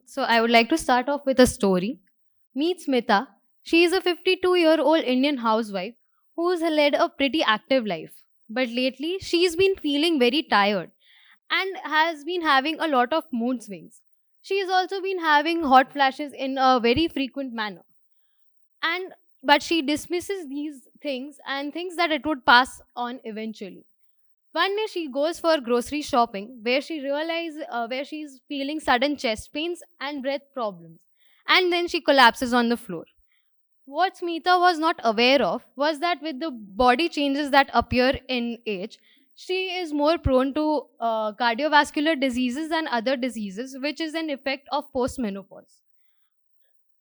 So I would like to start off with a story. Meet Smita. She is a 52-year-old Indian housewife who's led a pretty active life. But lately, she's been feeling very tired and has been having a lot of mood swings. She has also been having hot flashes in a very frequent manner. And but she dismisses these things and thinks that it would pass on eventually. One day she goes for grocery shopping where she realizes where she's feeling sudden chest pains and breath problems. And then she collapses on the floor. What Smita was not aware of was that with the body changes that appear in age, she is more prone to cardiovascular diseases and other diseases, which is an effect of postmenopause.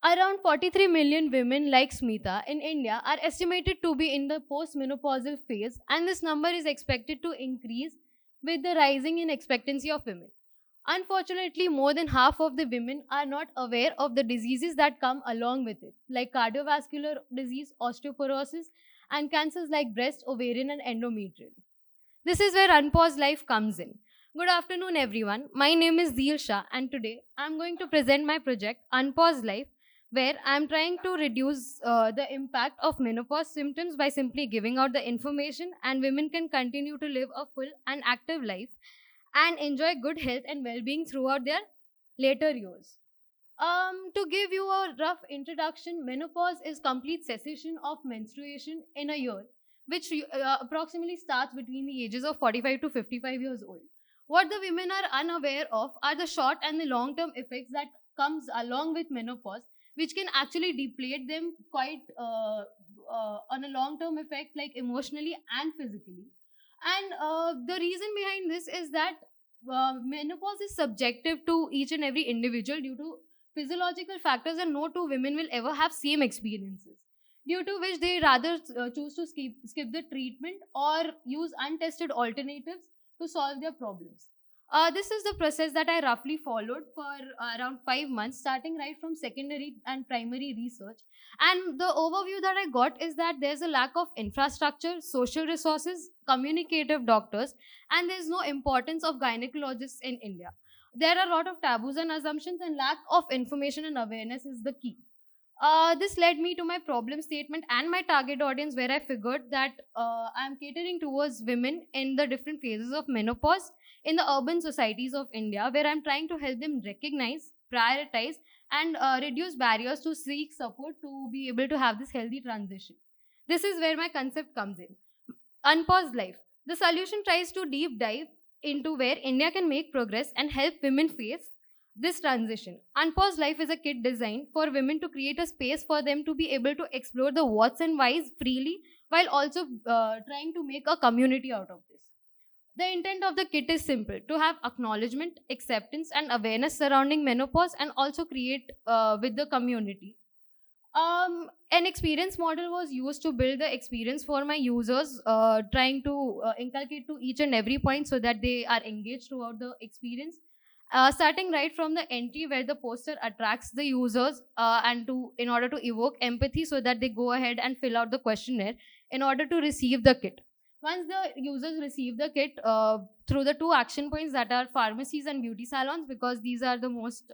Around 43 million women like Smita in India are estimated to be in the postmenopausal phase, and this number is expected to increase with the rising in expectancy of women. Unfortunately, more than half of the women are not aware of the diseases that come along with it, like cardiovascular disease, osteoporosis, and cancers like breast, ovarian, and endometrial. This is where Unpause Life comes in. Good afternoon, everyone. My name is Zeel Shah, and today I'm going to present my project Unpause Life, where I'm trying to reduce the impact of menopause symptoms by simply giving out the information, and women can continue to live a full and active life and enjoy good health and well-being throughout their later years. To give you a rough introduction, menopause is complete cessation of menstruation in a year, which approximately starts between the ages of 45 to 55 years old. What the women are unaware of are the short and the long-term effects that comes along with menopause, which can actually deplete them quite on a long-term effect, like emotionally and physically. And the reason behind this is that menopause is subjective to each and every individual due to physiological factors, and no two women will ever have same experiences, due to which they rather choose to skip the treatment or use untested alternatives to solve their problems. This is the process that I roughly followed for around 5 months, starting right from secondary and primary research. And the overview that I got is that there's a lack of infrastructure, social resources, communicative doctors, and there's no importance of gynecologists in India. There are a lot of taboos and assumptions, and lack of information and awareness is the key. This led me to my problem statement and my target audience, where I figured that I'm catering towards women in the different phases of menopause in the urban societies of India, where I'm trying to help them recognize, prioritize, and reduce barriers to seek support to be able to have this healthy transition. This is where my concept comes in. Unpaused Life. The solution tries to deep dive into where India can make progress and help women face this transition. Unpaused Life is a kit designed for women to create a space for them to be able to explore the what's and whys freely, while also trying to make a community out of this. The intent of the kit is simple: to have acknowledgement, acceptance, and awareness surrounding menopause, and also create with the community. An experience model was used to build the experience for my users, trying to inculcate to each and every point so that they are engaged throughout the experience. Starting right from the entry where the poster attracts the users, and to in order to evoke empathy so that they go ahead and fill out the questionnaire in order to receive the kit. Once the users receive the kit, through the two action points, that are pharmacies and beauty salons, because these are the most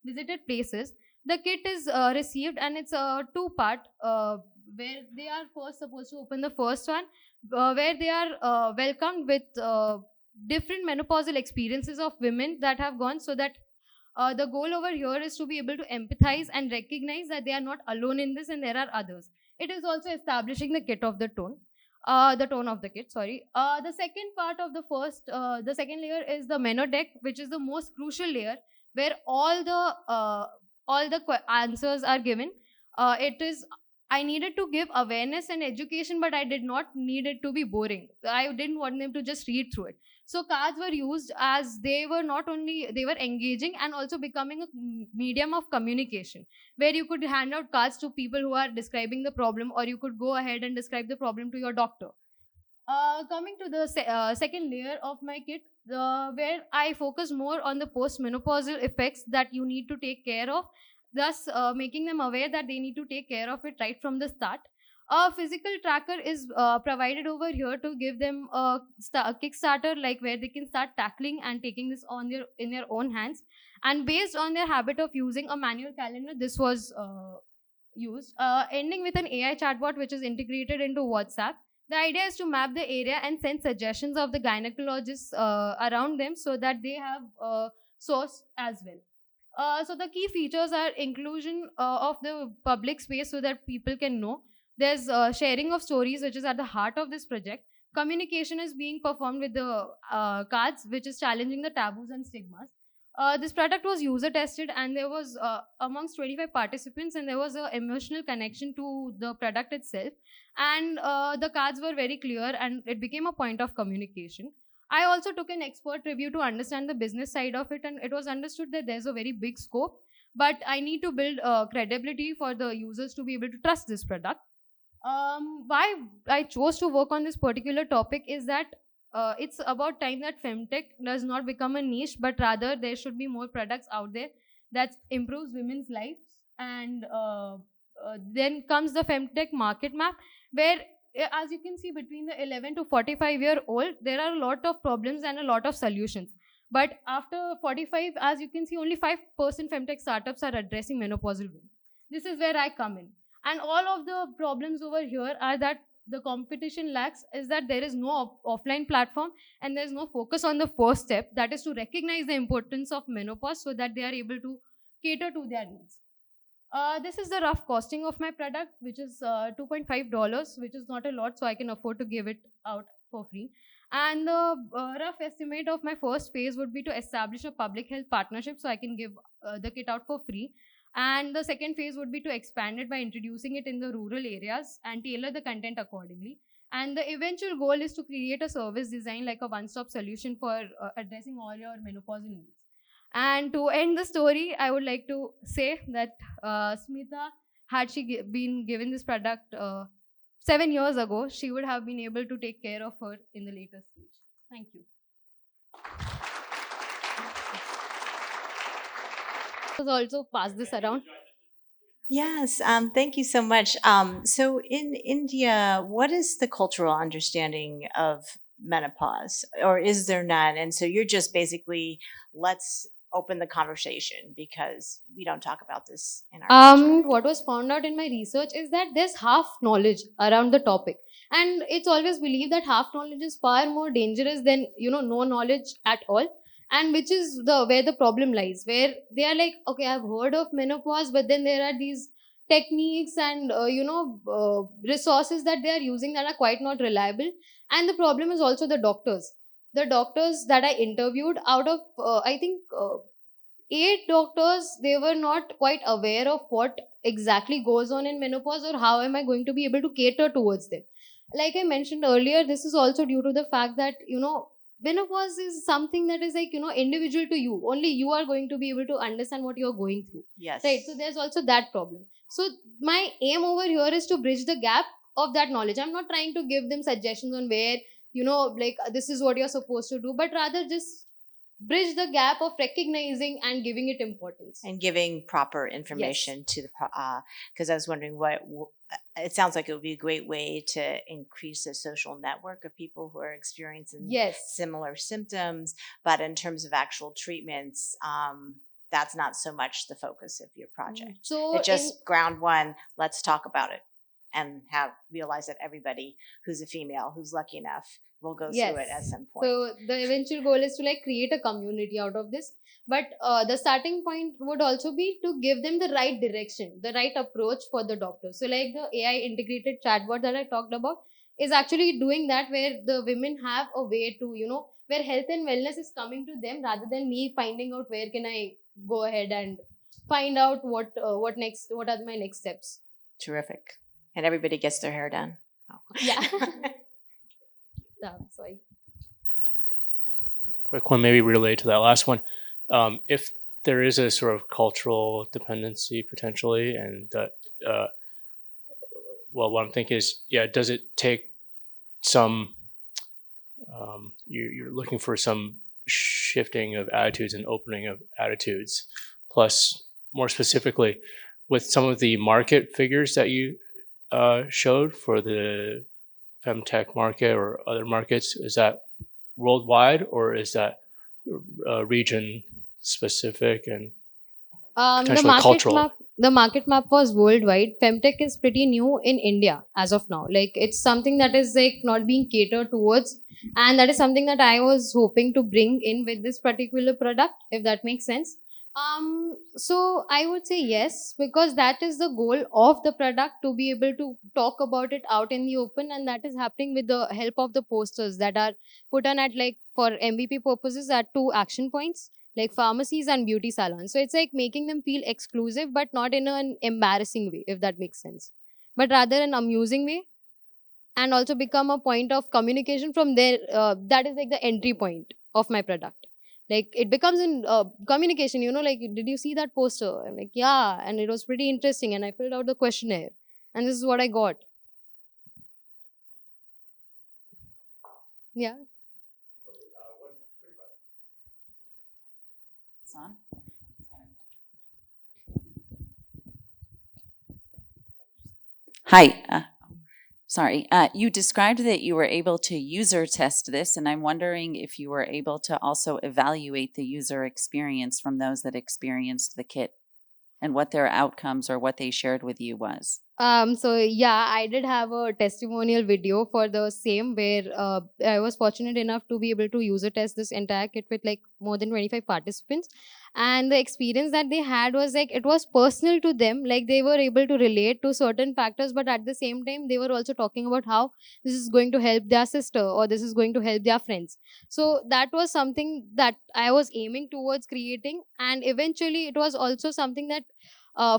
visited places, the kit is received, and it's a two part, where they are first supposed to open the first one, where they are welcomed with different menopausal experiences of women that have gone, so that the goal over here is to be able to empathize and recognize that they are not alone in this and there are others. It is also establishing the kit of the tone of the kit, sorry. The second part of the second layer is the meno deck, which is the most crucial layer, where all the answers are given. It is I needed to give awareness and education, but I did not need it to be boring. I didn't want them to just read through it. So cards were used, as they were not only they were engaging and also becoming a medium of communication, where you could hand out cards to people who are describing the problem, or you could go ahead and describe the problem to your doctor. Coming to the second layer of my kit, where I focus more on the postmenopausal effects that you need to take care of, thus making them aware that they need to take care of it right from the start. A physical tracker is provided over here to give them a kickstarter, like where they can start tackling and taking this on their in their own hands. And based on their habit of using a manual calendar, this was used, ending with an AI chatbot which is integrated into WhatsApp. The idea is to map the area and send suggestions of the gynecologists around them so that they have source as well. So the key features are inclusion of the public space so that people can know. There's sharing of stories, which is at the heart of this project. Communication is being performed with the cards, which is challenging the taboos and stigmas. This product was user tested, and there was amongst 25 participants, and there was an emotional connection to the product itself. And the cards were very clear, and it became a point of communication. I also took an expert review to understand the business side of it, and it was understood that there's a very big scope, but I need to build credibility for the users to be able to trust this product. Why I chose to work on this particular topic is that it's about time that femtech does not become a niche, but rather there should be more products out there that improves women's lives. And then comes the femtech market map, where as you can see, between the 11 to 45-year-old, there are a lot of problems and a lot of solutions. But after 45, as you can see, only 5% femtech startups are addressing menopausal women. This is where I come in. And all of the problems over here are that the competition lacks is that there is no offline platform, and there's no focus on the first step, that is to recognize the importance of menopause so that they are able to cater to their needs. This is the rough costing of my product, which is $2.5, which is not a lot, so I can afford to give it out for free. And the rough estimate of my first phase would be to establish a public health partnership so I can give the kit out for free. And the second phase would be to expand it by introducing it in the rural areas and tailor the content accordingly. And the eventual goal is to create a service design like a one stop solution for addressing all your menopausal needs. And to end the story, I would like to say that Smita, had she been given this product 7 years ago, she would have been able to take care of her in the later stage. Thank you. Also pass this around. Yes, thank you so much. So in India, what is the cultural understanding of menopause, or is there none? And so you're just basically, let's open the conversation because we don't talk about this in our culture. What was found out in my research is that there's half knowledge around the topic, and it's always believed that half knowledge is far more dangerous than no knowledge at all. And which is the where the problem lies, where they are like, okay, I've heard of menopause, but then there are these techniques and resources that they are using that are quite not reliable. And the problem is also the doctors that I interviewed, out of I think 8 doctors, they were not quite aware of what exactly goes on in menopause, or how am I going to be able to cater towards them. Like I mentioned earlier, this is also due to the fact that menopause is something that is like individual to you. Only you are going to be able to understand what you're going through. Yes. Right. So there's also that problem. So my aim over here is to bridge the gap of that knowledge. I'm not trying to give them suggestions on where like this is what you're supposed to do, but rather just bridge the gap of recognizing and giving it importance and giving proper information to the because I was wondering what it sounds like it would be a great way to increase the social network of people who are experiencing similar symptoms, but in terms of actual treatments, that's not so much the focus of your project. So it's just ground one, let's talk about it and realize that everybody who's a female who's lucky enough will go through it at some point. So the eventual goal is to create a community out of this. But the starting point would also be to give them the right direction, the right approach for the doctor. So like the AI integrated chatbot that I talked about is actually doing that, where the women have a way to, where health and wellness is coming to them rather than me finding out where can I go ahead and find out what are my next steps. Terrific. And everybody gets their hair done. Oh. Yeah. Sorry. Quick one, maybe related to that last one. If there is a sort of cultural dependency potentially, and that, what I'm thinking is, does it take some, you're looking for some shifting of attitudes and opening of attitudes, plus more specifically with some of the market figures that you showed for the femtech market or other markets, is that worldwide or is that region specific and The potentially market cultural? map. The market map was worldwide. Femtech is pretty new in India as of now. Like it's something that is like not being catered towards, and that is something that I was hoping to bring in with this particular product, if that makes sense. So I would say yes, because that is the goal of the product, to be able to talk about it out in the open, and that is happening with the help of the posters that are put on at, like, for MVP purposes, at two action points, like pharmacies and beauty salons. So it's like making them feel exclusive, but not in an embarrassing way, if that makes sense, but rather an amusing way, and also become a point of communication from there. That is like the entry point of my product. Like it becomes in communication, like, did you see that poster? I'm like, yeah, and it was pretty interesting, and I filled out the questionnaire, and this is what I got. Yeah. Son? Hi. Sorry. You described that you were able to user test this, and I'm wondering if you were able to also evaluate the user experience from those that experienced the kit and what their outcomes or what they shared with you was. So yeah, I did have a testimonial video for the same, where I was fortunate enough to be able to user test this entire kit with like more than 25 participants. And the experience that they had was like, it was personal to them. Like they were able to relate to certain factors, but at the same time, they were also talking about how this is going to help their sister, or this is going to help their friends. So that was something that I was aiming towards creating. And eventually, it was also something that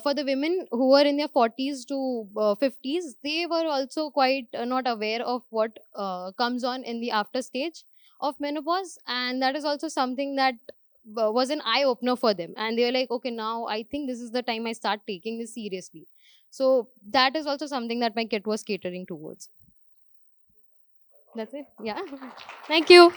for the women who were in their 40s to 50s, they were also quite not aware of what comes on in the after stage of menopause. And that is also something that was an eye opener for them. And they were like, okay, now I think this is the time I start taking this seriously. So that is also something that my kit was catering towards. That's it. Yeah. Thank you.